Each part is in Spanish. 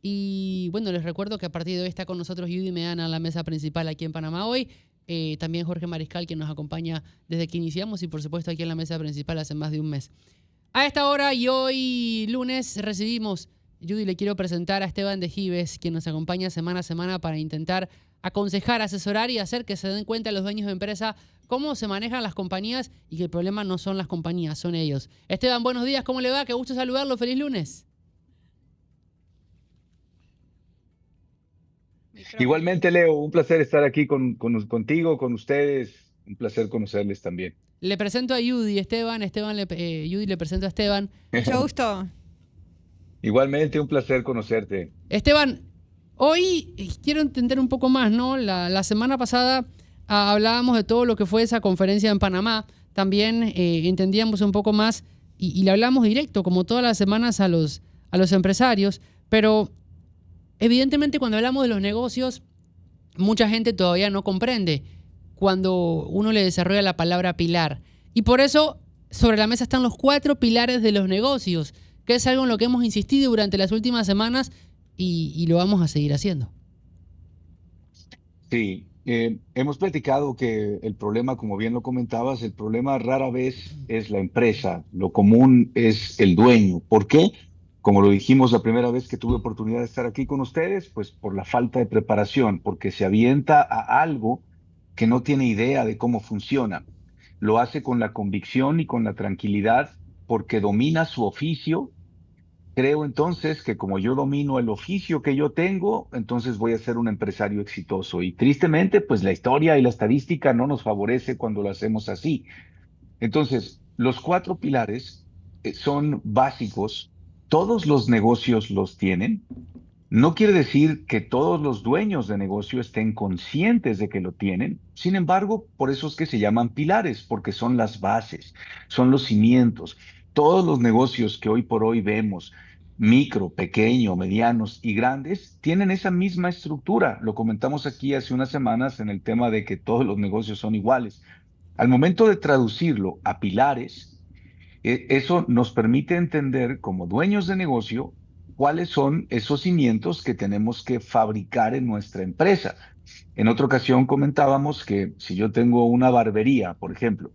Y bueno, les recuerdo que a partir de hoy está con nosotros Judy Meana en la mesa principal aquí en Panamá hoy. También Jorge Mariscal, quien nos acompaña desde que iniciamos y por supuesto aquí en la mesa principal hace más de un mes. A esta hora y hoy lunes recibimos, Judy, le quiero presentar a Esteban de Gives, quien nos acompaña semana a semana para intentar aconsejar, asesorar y hacer que se den cuenta los dueños de empresa cómo se manejan las compañías y que el problema no son las compañías, son ellos. Esteban, buenos días, ¿cómo le va? Qué gusto saludarlo, feliz lunes. Micrófono. Igualmente, Leo, un placer estar aquí contigo, con ustedes. Un placer conocerles también. Le presento a Judy, Esteban, Judy le presento a Esteban. Mucho gusto. Igualmente, un placer conocerte. Esteban, hoy quiero entender un poco más, ¿no? La semana pasada hablábamos de todo lo que fue esa conferencia en Panamá. También entendíamos un poco más y le hablamos directo, como todas las semanas, a los empresarios. Pero evidentemente cuando hablamos de los negocios, mucha gente todavía no comprende cuando uno le desarrolla la palabra pilar. Y por eso sobre la mesa están los 4 pilares de los negocios, que es algo en lo que hemos insistido durante las últimas semanas y lo vamos a seguir haciendo. Sí, hemos platicado que el problema, como bien lo comentabas, el problema rara vez es la empresa, lo común es el dueño. ¿Por qué? Como lo dijimos la primera vez que tuve oportunidad de estar aquí con ustedes, pues por la falta de preparación, porque se avienta a algo que no tiene idea de cómo funciona. Lo hace con la convicción y con la tranquilidad porque domina su oficio. Creo entonces que como yo domino el oficio que yo tengo, entonces voy a ser un empresario exitoso. Y tristemente, pues la historia y la estadística no nos favorece cuando lo hacemos así. Entonces, los 4 pilares son básicos. Todos los negocios los tienen. No quiere decir que todos los dueños de negocio estén conscientes de que lo tienen. Sin embargo, por eso es que se llaman pilares, porque son las bases, son los cimientos. Todos los negocios que hoy por hoy vemos, micro, pequeño, medianos y grandes, tienen esa misma estructura. Lo comentamos aquí hace unas semanas en el tema de que todos los negocios son iguales. Al momento de traducirlo a pilares, eso nos permite entender como dueños de negocio cuáles son esos cimientos que tenemos que fabricar en nuestra empresa. En otra ocasión comentábamos que si yo tengo una barbería, por ejemplo,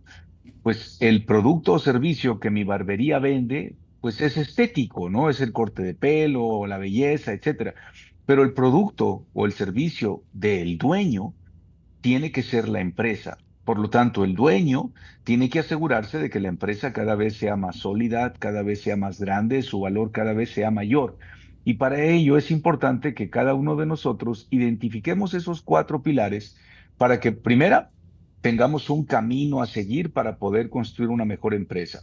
pues el producto o servicio que mi barbería vende, pues es estético, ¿no? Es el corte de pelo, la belleza, etcétera. Pero el producto o el servicio del dueño tiene que ser la empresa. Por lo tanto, el dueño tiene que asegurarse de que la empresa cada vez sea más sólida, cada vez sea más grande, su valor cada vez sea mayor. Y para ello es importante que cada uno de nosotros identifiquemos esos 4 pilares para que, primera, tengamos un camino a seguir para poder construir una mejor empresa.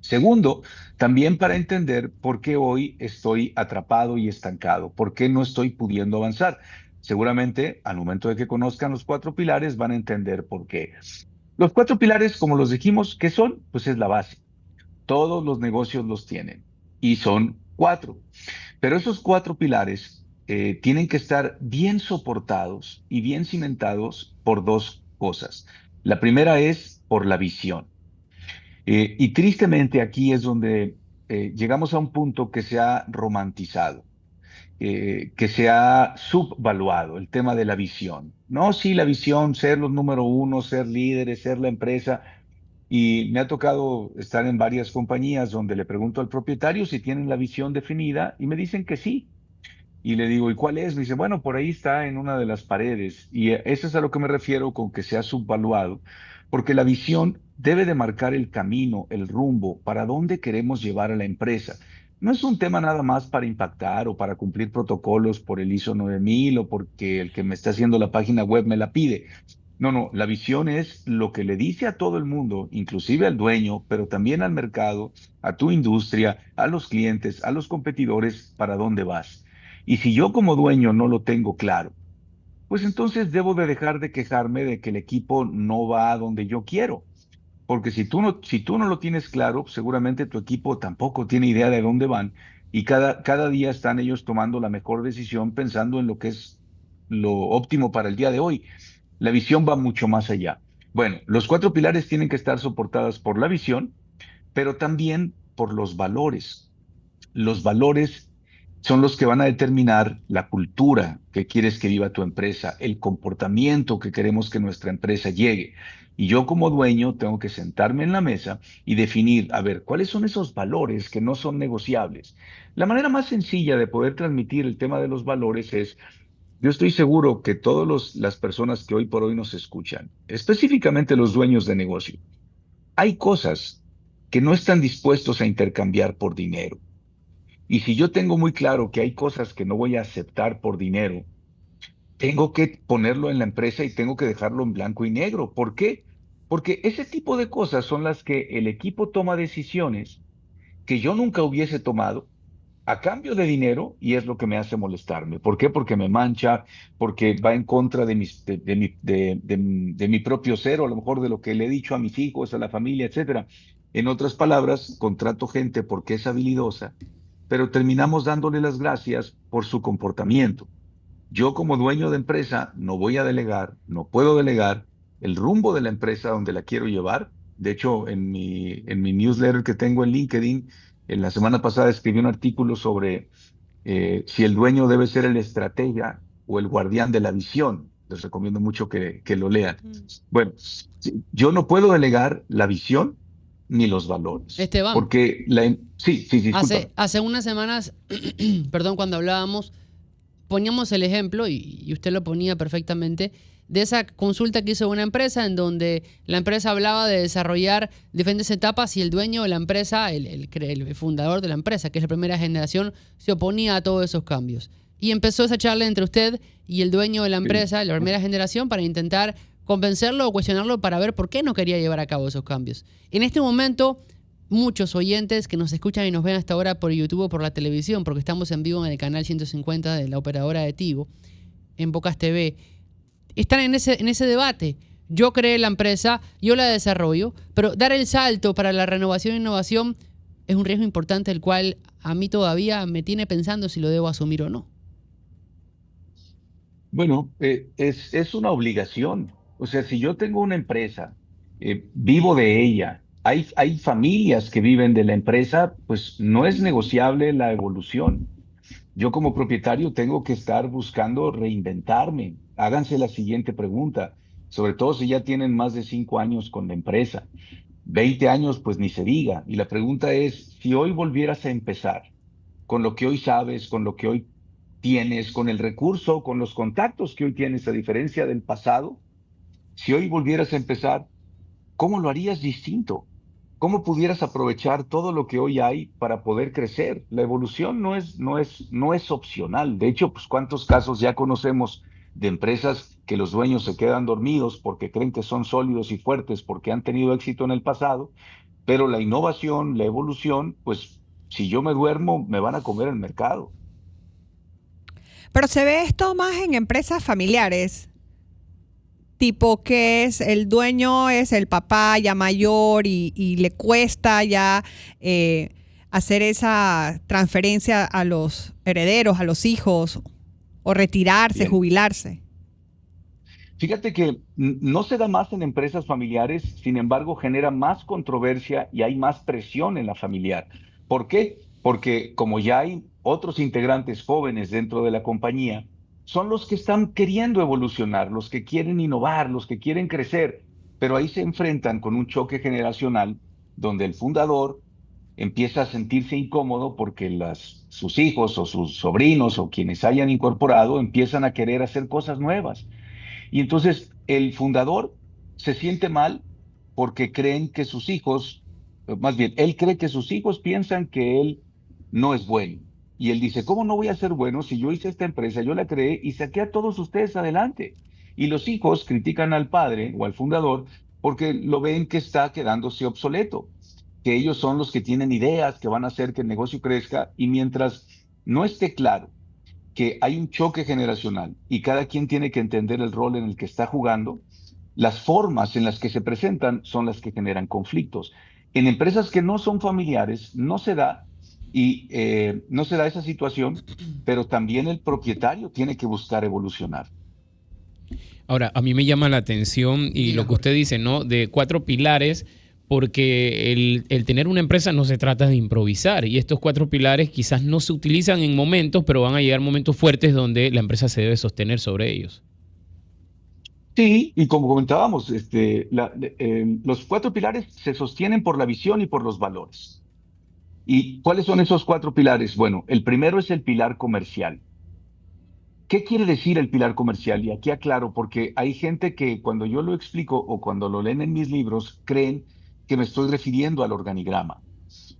Segundo, también para entender por qué hoy estoy atrapado y estancado, por qué no estoy pudiendo avanzar. Seguramente, al momento de que conozcan los 4 pilares, van a entender por qué. Los 4 pilares, como los dijimos, ¿qué son? Pues es la base. Todos los negocios los tienen y son 4. Pero esos 4 pilares tienen que estar bien soportados y bien cimentados por 2 cosas. La primera es por la visión. Y tristemente aquí es donde llegamos a un punto que se ha romantizado, que se ha subvaluado el tema de la visión. No, sí, la visión, ser los número uno, ser líderes, ser la empresa. Y me ha tocado estar en varias compañías donde le pregunto al propietario si tienen la visión definida y me dicen que sí. Y le digo, ¿y cuál es? Me dice, bueno, por ahí está en una de las paredes. Y eso es a lo que me refiero con que se ha subvaluado, porque la visión debe de marcar el camino, el rumbo, para dónde queremos llevar a la empresa. No es un tema nada más para impactar o para cumplir protocolos por el ISO 9000 o porque el que me está haciendo la página web me la pide. No, no, la visión es lo que le dice a todo el mundo, inclusive al dueño, pero también al mercado, a tu industria, a los clientes, a los competidores, para dónde vas. Y si yo como dueño no lo tengo claro, pues entonces debo de dejar de quejarme de que el equipo no va a donde yo quiero. Porque si tú no lo tienes claro, seguramente tu equipo tampoco tiene idea de dónde van y cada día están ellos tomando la mejor decisión pensando en lo que es lo óptimo para el día de hoy. La visión va mucho más allá. Bueno, los 4 pilares tienen que estar soportados por la visión, pero también por los valores. Los valores son los que van a determinar la cultura que quieres que viva tu empresa, el comportamiento que queremos que nuestra empresa llegue. Y yo como dueño tengo que sentarme en la mesa y definir, a ver, ¿cuáles son esos valores que no son negociables? La manera más sencilla de poder transmitir el tema de los valores es, yo estoy seguro que todas las personas que hoy por hoy nos escuchan, específicamente los dueños de negocio, hay cosas que no están dispuestos a intercambiar por dinero. Y si yo tengo muy claro que hay cosas que no voy a aceptar por dinero, tengo que ponerlo en la empresa y tengo que dejarlo en blanco y negro. ¿Por qué? Porque ese tipo de cosas son las que el equipo toma decisiones que yo nunca hubiese tomado a cambio de dinero y es lo que me hace molestarme. ¿Por qué? Porque me mancha, porque va en contra de mi propio ser o a lo mejor de lo que le he dicho a mis hijos, a la familia, etcétera. En otras palabras, contrato gente porque es habilidosa, pero terminamos dándole las gracias por su comportamiento. Yo como dueño de empresa no voy a delegar, no puedo delegar el rumbo de la empresa donde la quiero llevar. De hecho, en mi newsletter que tengo en LinkedIn, en la semana pasada escribí un artículo sobre si el dueño debe ser el estratega o el guardián de la visión. Les recomiendo mucho que lo lean. Bueno, yo no puedo delegar la visión ni los valores, Esteban, porque sí, sí, disculpa. hace unas semanas, perdón, cuando hablábamos, poníamos el ejemplo, y usted lo ponía perfectamente, de esa consulta que hizo una empresa en donde la empresa hablaba de desarrollar diferentes etapas y el dueño de la empresa, el fundador de la empresa, que es la primera generación, se oponía a todos esos cambios. Y empezó esa charla entre usted y el dueño de la Sí. empresa, la primera generación, para intentar convencerlo o cuestionarlo para ver por qué no quería llevar a cabo esos cambios. En este momento, muchos oyentes que nos escuchan y nos ven hasta ahora por YouTube o por la televisión, porque estamos en vivo en el canal 150 de la operadora de Tigo, en Bocas TV, están en ese debate. Yo creé la empresa, yo la desarrollo, pero dar el salto para la renovación e innovación es un riesgo importante, el cual a mí todavía me tiene pensando si lo debo asumir o no. Bueno, es una obligación. O sea, si yo tengo una empresa, vivo de ella, hay familias que viven de la empresa, pues no es negociable la evolución. Yo como propietario tengo que estar buscando reinventarme. Háganse la siguiente pregunta, sobre todo si ya tienen más de 5 años con la empresa. 20 años, pues ni se diga. Y la pregunta es, si hoy volvieras a empezar con lo que hoy sabes, con lo que hoy tienes, con el recurso, con los contactos que hoy tienes, a diferencia del pasado, si hoy volvieras a empezar, ¿cómo lo harías distinto? ¿Cómo pudieras aprovechar todo lo que hoy hay para poder crecer? La evolución no es opcional. De hecho, pues cuántos casos ya conocemos de empresas que los dueños se quedan dormidos porque creen que son sólidos y fuertes porque han tenido éxito en el pasado, pero la innovación, la evolución, pues si yo me duermo, me van a comer el mercado. Pero se ve esto más en empresas familiares, tipo que es el dueño es el papá ya mayor y le cuesta ya hacer esa transferencia a los herederos, a los hijos, o retirarse, Bien. jubilarse. Fíjate que no se da más en empresas familiares, sin embargo, genera más controversia y hay más presión en la familiar. ¿Por qué? Porque como ya hay otros integrantes jóvenes dentro de la compañía, son los que están queriendo evolucionar, los que quieren innovar, los que quieren crecer, pero ahí se enfrentan con un choque generacional donde el fundador empieza a sentirse incómodo porque sus hijos o sus sobrinos o quienes hayan incorporado empiezan a querer hacer cosas nuevas. Y entonces el fundador se siente mal porque creen que sus hijos, más bien, él cree que sus hijos piensan que él no es bueno. Y él dice, ¿cómo no voy a ser bueno si yo hice esta empresa, yo la creé y saqué a todos ustedes adelante? Y los hijos critican al padre o al fundador porque lo ven que está quedándose obsoleto, que ellos son los que tienen ideas que van a hacer que el negocio crezca y mientras no esté claro que hay un choque generacional y cada quien tiene que entender el rol en el que está jugando, las formas en las que se presentan son las que generan conflictos. En empresas que no son familiares no se da y no se da esa situación, pero también el propietario tiene que buscar evolucionar. Ahora, a mí me llama la atención y Diga, lo que Jorge. usted dice, ¿no? De 4 pilares porque el tener una empresa no se trata de improvisar y estos 4 pilares quizás no se utilizan en momentos, pero van a llegar momentos fuertes donde la empresa se debe sostener sobre ellos. Sí, y como comentábamos, los 4 pilares se sostienen por la visión y por los valores. ¿Y cuáles son esos 4 pilares? Bueno, el primero es el pilar comercial. ¿Qué quiere decir el pilar comercial? Y aquí aclaro, porque hay gente que cuando yo lo explico o cuando lo leen en mis libros, creen que me estoy refiriendo al organigrama.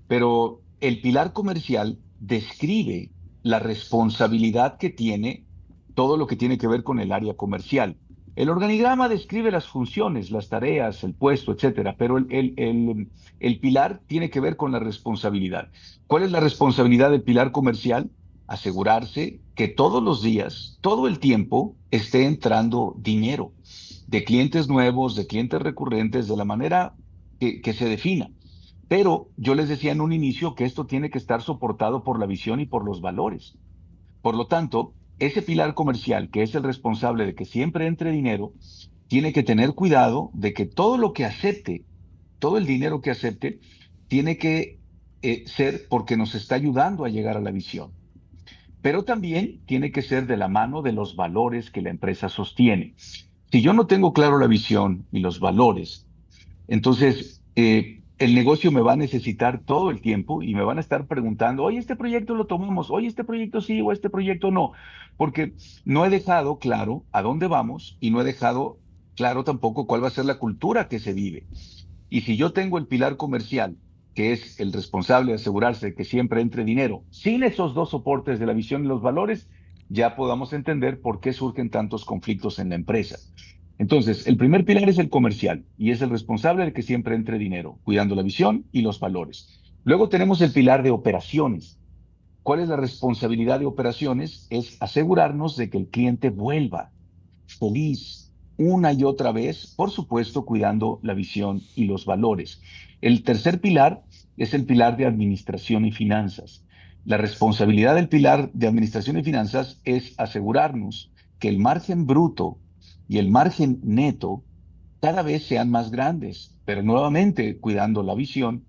Pero el pilar comercial describe la responsabilidad que tiene todo lo que tiene que ver con el área comercial. El organigrama describe las funciones, las tareas, el puesto, etcétera, pero el pilar tiene que ver con la responsabilidad. ¿Cuál es la responsabilidad del pilar comercial? Asegurarse que todos los días, todo el tiempo, esté entrando dinero de clientes nuevos, de clientes recurrentes, de la manera que se defina. Pero yo les decía en un inicio que esto tiene que estar soportado por la visión y por los valores. Por lo tanto, ese pilar comercial, que es el responsable de que siempre entre dinero, tiene que tener cuidado de que todo lo que acepte, todo el dinero que acepte, tiene que ser porque nos está ayudando a llegar a la visión. Pero también tiene que ser de la mano de los valores que la empresa sostiene. Si yo no tengo claro la visión y los valores, entonces, el negocio me va a necesitar todo el tiempo y me van a estar preguntando, oye, este proyecto lo tomamos, oye, este proyecto sí o este proyecto no, porque no he dejado claro a dónde vamos y no he dejado claro tampoco cuál va a ser la cultura que se vive. Y si yo tengo el pilar comercial, que es el responsable de asegurarse de que siempre entre dinero, sin esos dos soportes de la visión y los valores, ya podamos entender por qué surgen tantos conflictos en la empresa. Entonces, el primer pilar es el comercial y es el responsable de que siempre entre dinero, cuidando la visión y los valores. Luego tenemos el pilar de operaciones. ¿Cuál es la responsabilidad de operaciones? Es asegurarnos de que el cliente vuelva feliz una y otra vez, por supuesto, cuidando la visión y los valores. El tercer pilar es el pilar de administración y finanzas. La responsabilidad del pilar de administración y finanzas es asegurarnos que el margen bruto y el margen neto cada vez sean más grandes, pero nuevamente cuidando la visión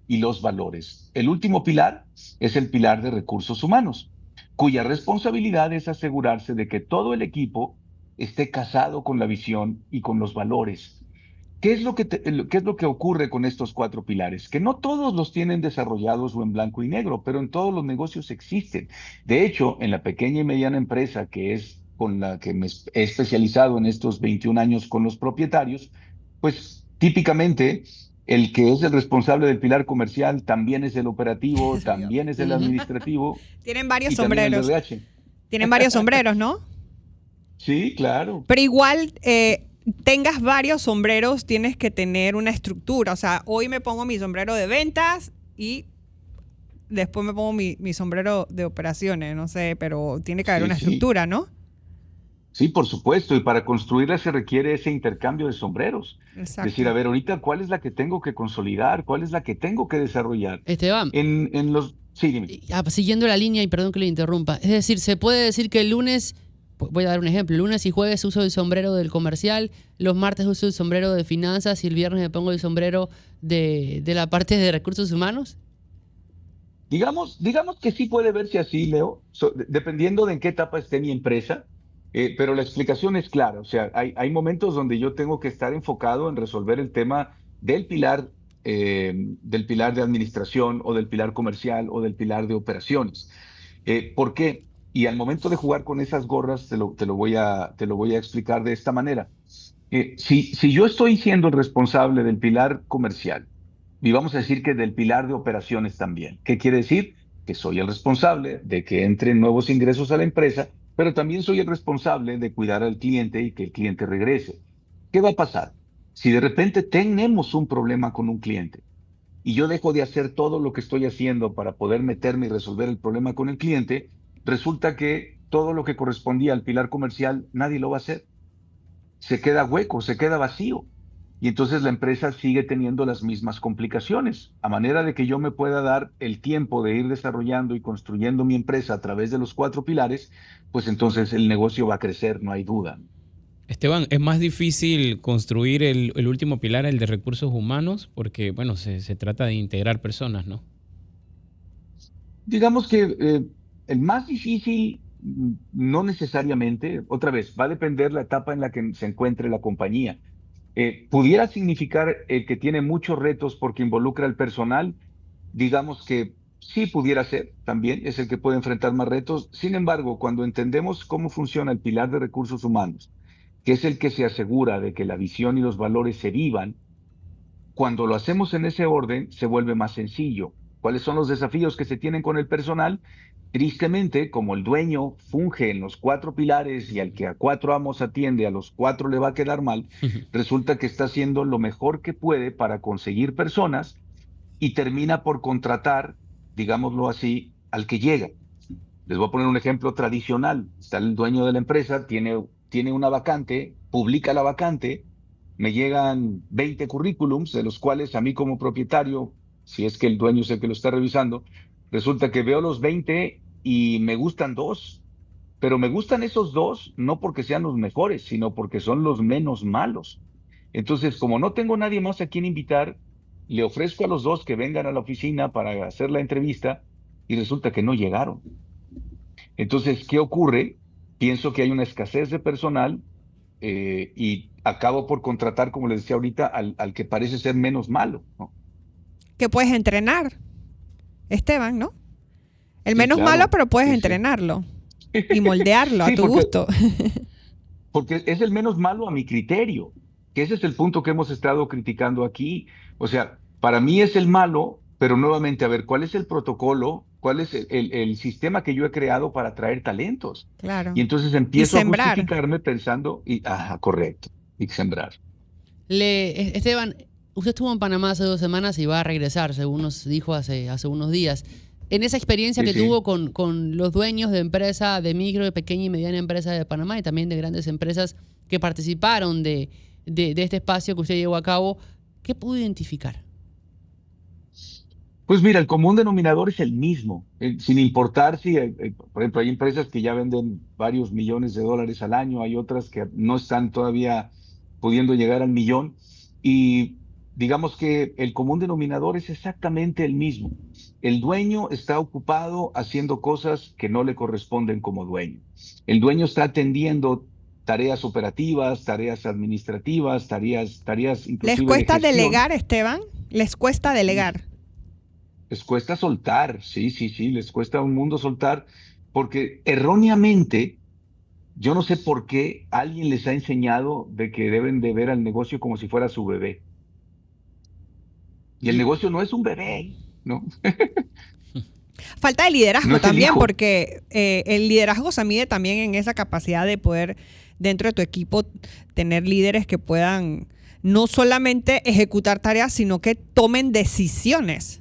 y los valores. El último pilar es el pilar de recursos humanos, cuya responsabilidad es asegurarse de que todo el equipo esté casado con la visión y con los valores. ¿Qué es lo que ocurre con estos 4 pilares? Que no todos los tienen desarrollados o en blanco y negro, pero en todos los negocios existen. De hecho, en la pequeña y mediana empresa, que es con la que me he especializado en estos 21 años con los propietarios, pues típicamente el que es el responsable del pilar comercial también es el operativo, Dios mío. también es el Ujú. administrativo Tienen varios y también el de sombreros. RH. Tienen varios sombreros, ¿no? Sí, claro. Pero igual, tengas varios sombreros, tienes que tener una estructura. O sea, hoy me pongo mi sombrero de ventas y después me pongo mi sombrero de operaciones, no sé, pero tiene que haber Sí, una sí. estructura, ¿no? Sí, por supuesto, y para construirla se requiere ese intercambio de sombreros. Decir, Exacto. a ver, ahorita, ¿cuál es la que tengo que consolidar? ¿Cuál es la que tengo que desarrollar? Esteban, Sí, dime. siguiendo la línea, y perdón que le interrumpa, es decir, se puede decir que el lunes, voy a dar un ejemplo, el lunes y jueves uso el sombrero del comercial, los martes uso el sombrero de finanzas y el viernes me pongo el sombrero de la parte de recursos humanos. Digamos que sí puede verse así, Leo, dependiendo de en qué etapa esté mi empresa, pero la explicación es clara. O sea, hay momentos donde yo tengo que estar enfocado en resolver el tema del pilar de administración o del pilar comercial o del pilar de operaciones. ¿Por qué? Y al momento de jugar con esas gorras, te lo voy a explicar de esta manera. Si yo estoy siendo el responsable del pilar comercial, y vamos a decir que del pilar de operaciones también, ¿qué quiere decir? Que soy el responsable de que entren nuevos ingresos a la empresa, pero también soy el responsable de cuidar al cliente y que el cliente regrese. ¿Qué va a pasar? Si de repente tenemos un problema con un cliente y yo dejo de hacer todo lo que estoy haciendo para poder meterme y resolver el problema con el cliente, resulta que todo lo que correspondía al pilar comercial nadie lo va a hacer, se queda hueco, se queda vacío. Y entonces la empresa sigue teniendo las mismas complicaciones. A manera de que yo me pueda dar el tiempo de ir desarrollando y construyendo mi empresa a través de los 4 pilares, pues entonces el negocio va a crecer, no hay duda. Esteban, ¿es más difícil construir el último pilar, el de recursos humanos? Porque, bueno, se trata de integrar personas, ¿no? Digamos que el más difícil, no necesariamente, otra vez, va a depender la etapa en la que se encuentre la compañía. Pudiera significar que tiene muchos retos porque involucra al personal. Digamos que sí pudiera ser, también es el que puede enfrentar más retos. Sin embargo, cuando entendemos cómo funciona el pilar de recursos humanos, que es el que se asegura de que la visión y los valores se vivan, cuando lo hacemos en ese orden, se vuelve más sencillo. ¿Cuáles son los desafíos que se tienen con el personal? Tristemente, como el dueño funge en los cuatro pilares y al que a cuatro amos atiende, a los cuatro le va a quedar mal, resulta que está haciendo lo mejor que puede para conseguir personas y termina por contratar, digámoslo así, al que llega. Les voy a poner un ejemplo tradicional. Está el dueño de la empresa, tiene una vacante, publica la vacante, me llegan 20 currículums, de los cuales a mí como propietario, si es que el dueño es el que lo está revisando, resulta que veo los 20 y me gustan dos, pero me gustan esos dos no porque sean los mejores, sino porque son los menos malos. Entonces, como no tengo nadie más a quien invitar, le ofrezco a los dos que vengan a la oficina para hacer la entrevista y resulta que no llegaron. Entonces, ¿qué ocurre? Pienso que hay una escasez de personal y acabo por contratar, como les decía ahorita, al que parece ser menos malo, ¿no? Que puedes entrenar, Esteban, ¿no? El Sí, menos malo, claro, pero puedes sí, sí. entrenarlo y moldearlo a Sí, tu gusto. porque es el menos malo a mi criterio, que ese es el punto que hemos estado criticando aquí. O sea, para mí es el malo, pero nuevamente, a ver, ¿cuál es el protocolo? ¿Cuál es el sistema que yo he creado para atraer talentos? Y Claro. entonces Y empiezo a sembrar. justificarme pensando, correcto, y sembrar. Esteban, usted estuvo en Panamá hace 2 semanas y va a regresar, según nos dijo hace unos días. En esa experiencia Sí, que tuvo sí. con los dueños de empresa, de micro, de pequeña y mediana empresa de Panamá y también de grandes empresas que participaron de este espacio que usted llevó a cabo, ¿qué pudo identificar? Pues mira, el común denominador es el mismo, sin importar si, por ejemplo, hay empresas que ya venden varios millones de dólares al año, hay otras que no están todavía pudiendo llegar al millón, y digamos que el común denominador es exactamente el mismo. El dueño está ocupado haciendo cosas que no le corresponden como dueño. El dueño está atendiendo tareas operativas, tareas administrativas, tareas ¿Les inclusive de cuesta gestión. delegar, Esteban? ¿Les cuesta delegar? Les cuesta soltar, sí, sí, sí, les cuesta un mundo soltar, porque erróneamente, yo no sé por qué alguien les ha enseñado de que deben de ver al negocio como si fuera su bebé. Y el Y, negocio no es un bebé, ¿no? Falta de No liderazgo es el también, hijo. porque el liderazgo se mide también en esa capacidad de poder dentro de tu equipo tener líderes que puedan no solamente ejecutar tareas, sino que tomen decisiones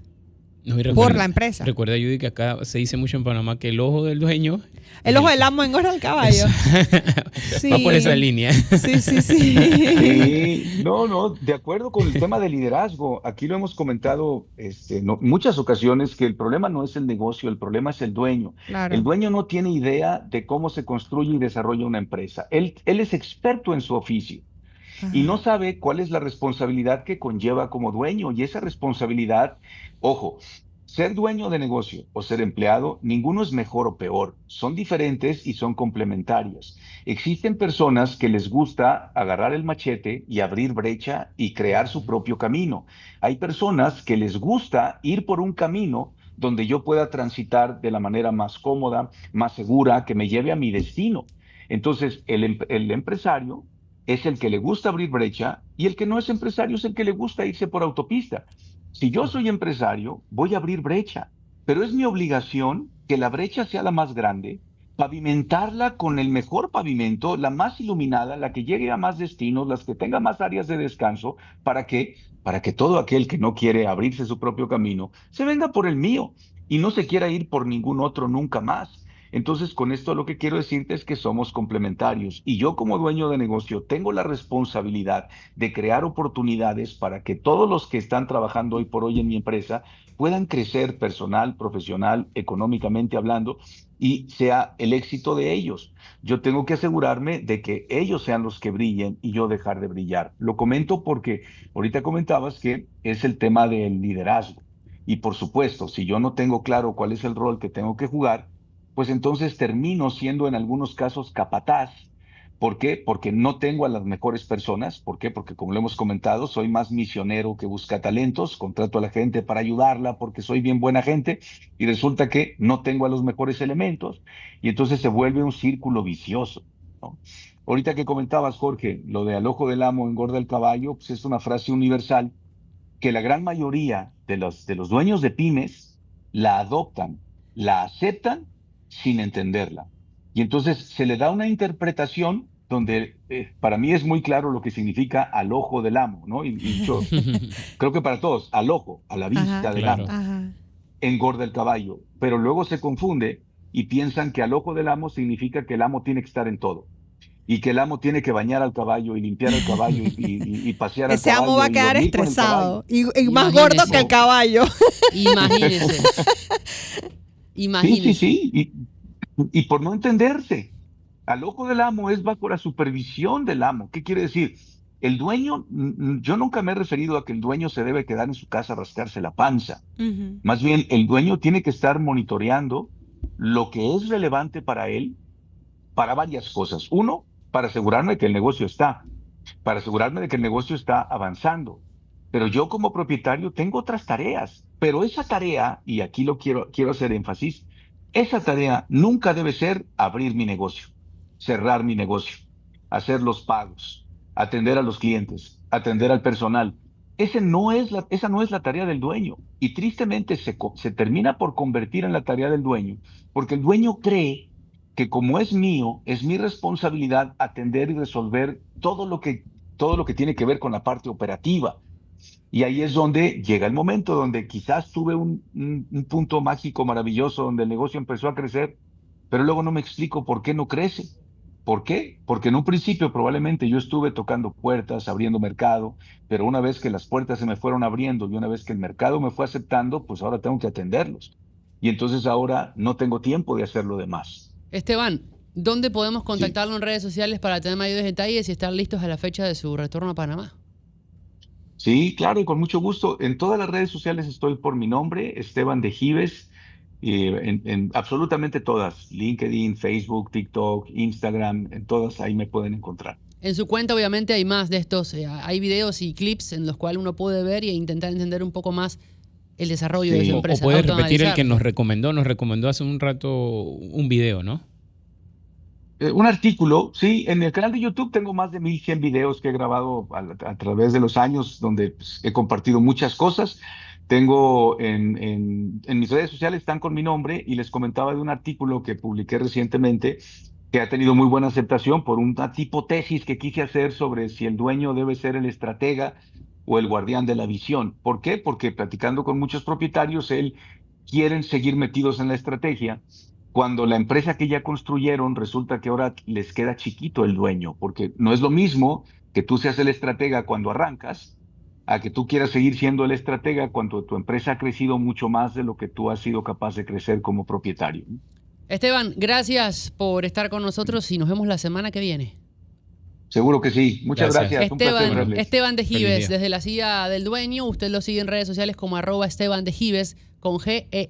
No, y por recuerda, la empresa. recuerda, Judy, que acá se dice mucho en Panamá que el ojo del dueño es El ojo el del que... amo engorda al Eso. caballo. Va por esa Sí, línea. sí, sí, sí. Sí, no, no, de acuerdo con el tema de liderazgo. Aquí lo hemos comentado muchas ocasiones que el problema no es el negocio, el problema es el dueño. El Claro. dueño no tiene idea de cómo se construye y desarrolla una empresa. Él es experto en su oficio y no Ajá. sabe cuál es la responsabilidad que conlleva como dueño. Y esa responsabilidad, ojo, ser dueño de negocio o ser empleado, ninguno es mejor o peor. Son diferentes y son complementarios. Existen personas que les gusta agarrar el machete y abrir brecha y crear su propio camino. Hay personas que les gusta ir por un camino donde yo pueda transitar de la manera más cómoda, más segura, que me lleve a mi destino. Entonces, el empresario es el que le gusta abrir brecha y el que no es empresario es el que le gusta irse por autopista. Si yo soy empresario, voy a abrir brecha, pero es mi obligación que la brecha sea la más grande, pavimentarla con el mejor pavimento, la más iluminada, la que llegue a más destinos, las que tenga más áreas de descanso, ¿para qué? Para que todo aquel que no quiere abrirse su propio camino se venga por el mío y no se quiera ir por ningún otro nunca más. Entonces, con esto lo que quiero decirte es que somos complementarios y yo como dueño de negocio tengo la responsabilidad de crear oportunidades para que todos los que están trabajando hoy por hoy en mi empresa puedan crecer personal, profesional, económicamente hablando y sea el éxito de ellos. Yo tengo que asegurarme de que ellos sean los que brillen y yo dejar de brillar. Lo comento porque ahorita comentabas que es el tema del liderazgo. Y por supuesto, si yo no tengo claro cuál es el rol que tengo que jugar, pues entonces termino siendo en algunos casos capataz. ¿Por qué? Porque no tengo a las mejores personas. ¿Por qué? Porque como lo hemos comentado, soy más misionero que busca talentos, contrato a la gente para ayudarla porque soy bien buena gente y resulta que no tengo a los mejores elementos y entonces se vuelve un círculo vicioso, ¿no? Ahorita que comentabas, Jorge, lo de al ojo del amo engorda el caballo, pues es una frase universal que la gran mayoría de los dueños de pymes la adoptan, la aceptan sin entenderla. Y entonces se le da una interpretación donde para mí es muy claro lo que significa al ojo del amo, ¿no? Y yo creo que para todos, al ojo, a la Ajá, vista del Claro. amo, ajá. engorda el caballo, pero luego se confunde y piensan que al ojo del amo significa que el amo tiene que estar en todo y que el amo tiene que bañar al caballo y limpiar al caballo y pasear al Ese amo va caballo a y quedar dormir con el caballo. estresado y más gordo Imagínese. que el No. caballo. Imagínese. Sí, sí, Imagínese. sí. Y por no entenderse, al ojo del amo es bajo la supervisión del amo. ¿Qué quiere decir? El dueño, yo nunca me he referido a que el dueño se debe quedar en su casa a rascarse la panza. Ujú. Más bien, el dueño tiene que estar monitoreando lo que es relevante para él para varias cosas. Uno, para asegurarme de que el negocio está, para asegurarme de que el negocio está avanzando. Pero yo como propietario tengo otras tareas, pero esa tarea, y aquí quiero hacer énfasis, esa tarea nunca debe ser abrir mi negocio, cerrar mi negocio, hacer los pagos, atender a los clientes, atender al personal. Esa no es la tarea del dueño y tristemente se termina por convertir en la tarea del dueño porque el dueño cree que como es mío, es mi responsabilidad atender y resolver todo lo que tiene que ver con la parte operativa. Y ahí es donde llega el momento donde quizás tuve un punto mágico maravilloso donde el negocio empezó a crecer, pero luego no me explico por qué no crece. ¿Por qué? Porque en un principio probablemente yo estuve tocando puertas, abriendo mercado, pero una vez que las puertas se me fueron abriendo y una vez que el mercado me fue aceptando, pues ahora tengo que atenderlos. Y entonces ahora no tengo tiempo de hacer lo demás. Esteban, ¿dónde podemos Sí. contactarlo en redes sociales para tener mayores detalles y estar listos a la fecha de su retorno a Panamá? Sí, claro, y con mucho gusto. En todas las redes sociales estoy por mi nombre, Esteban de Gives, en absolutamente todas, LinkedIn, Facebook, TikTok, Instagram, en todas ahí me pueden encontrar. En su cuenta obviamente hay más de estos, hay videos y clips en los cuales uno puede ver e intentar entender un poco más el desarrollo de Sí. su O empresa. puedes repetir el que autoanalizarse. nos recomendó hace un rato un video, ¿no? Un artículo, sí, en el canal de YouTube tengo más de 1100 videos que he grabado a través de los años donde pues, he compartido muchas cosas. Tengo en mis redes sociales están con mi nombre y les comentaba de un artículo que publiqué recientemente que ha tenido muy buena aceptación por una tipo tesis que quise hacer sobre si el dueño debe ser el estratega o el guardián de la visión. ¿Por qué? Porque platicando con muchos propietarios, él quieren seguir metidos en la estrategia cuando la empresa que ya construyeron resulta que ahora les queda chiquito el dueño, porque no es lo mismo que tú seas el estratega cuando arrancas, a que tú quieras seguir siendo el estratega cuando tu empresa ha crecido mucho más de lo que tú has sido capaz de crecer como propietario. Esteban, gracias por estar con nosotros y nos vemos la semana que viene. Seguro que sí. Muchas Gracias. gracias. Un placer Esteban, verles. Esteban de Feliz Gives, día. desde la silla del dueño. Usted lo sigue en redes sociales como @Esteban de Gives con G-E-Y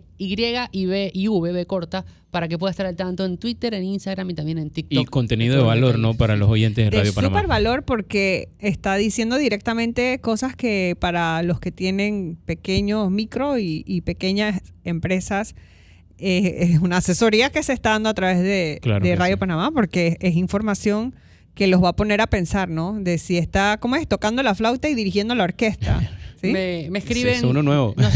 y B y V, B corta, para que pueda estar al tanto en Twitter, en Instagram y también en TikTok. Y contenido de todos los valor, ¿no? detalles. Para los oyentes de De Radio Panamá. súper valor porque está diciendo directamente cosas que para los que tienen pequeños, micro y pequeñas empresas, es una asesoría que se está dando a través de, Claro de que Radio sí. Panamá porque es información que los va a poner a pensar, ¿no? De si está, ¿cómo es? Tocando la flauta y dirigiendo la orquesta. ¿sí? Me Es escriben. uno nuevo. nos